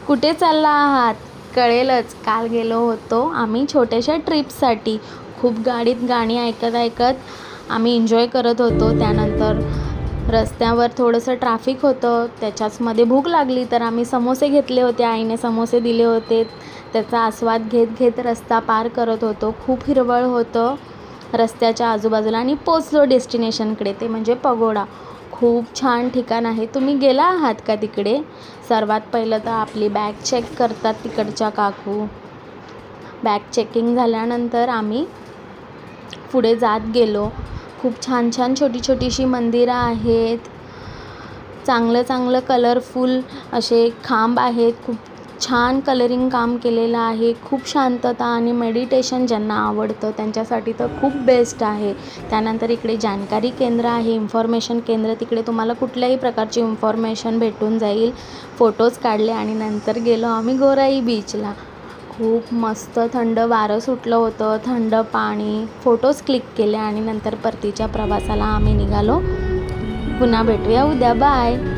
कुठे चालला आहात? कळेलच. काल गेलो होतो आम्ही छोट्याशा ट्रिपसाठी. खूप गाडीत गाणी ऐकत ऐकत आम्ही एन्जॉय करत होतो. त्यानंतर रस्त्यावर थोडंसं ट्रॅफिक होतं, त्याच्याचमध्ये भूक लागली तर आम्ही समोसे घेतले होते. आईने समोसे दिले होते. त्याचा आस्वाद घेत घेत रस्ता पार करत होतो. खूप हिरवळ होतं रस्त्याच्या आजूबाजूला आणि पोचलो डेस्टिनेशनकडे, ते म्हणजे पगोडा. खूप छान ठिकाण आहे. तुम्ही गेला आहात का तिकडे? सर्वात पहिलं तर आपली बॅग चेक करतात तिकडच्या काकू. बॅग चेकिंग झाल्यानंतर आम्ही पुढे जात गेलो. खूप छान छान छोटी छोटीशी मंदिरं आहेत. चांगलं चांगलं कलरफुल असे खांब आहेत. खूप छान कलरिंग काम केलेलं आहे. खूप शांतता आणि मेडिटेशन ज्यांना आवडतं त्यांच्यासाठी तर खूप बेस्ट आहे. त्यानंतर इकडे जानकारी केंद्र आहे, इन्फॉर्मेशन केंद्र. तिकडे तुम्हाला कुठल्याही प्रकारची इन्फॉर्मेशन भेटून जाईल. फोटोज काढले आणि नंतर गेलो आम्ही गोराई बीचला. खूप मस्त थंड वारं सुटलं होतं, थंड पाणी. फोटोज क्लिक केले आणि नंतर परतीच्या प्रवासाला आम्ही निघालो. पुन्हा भेटूया उद्या. बाय.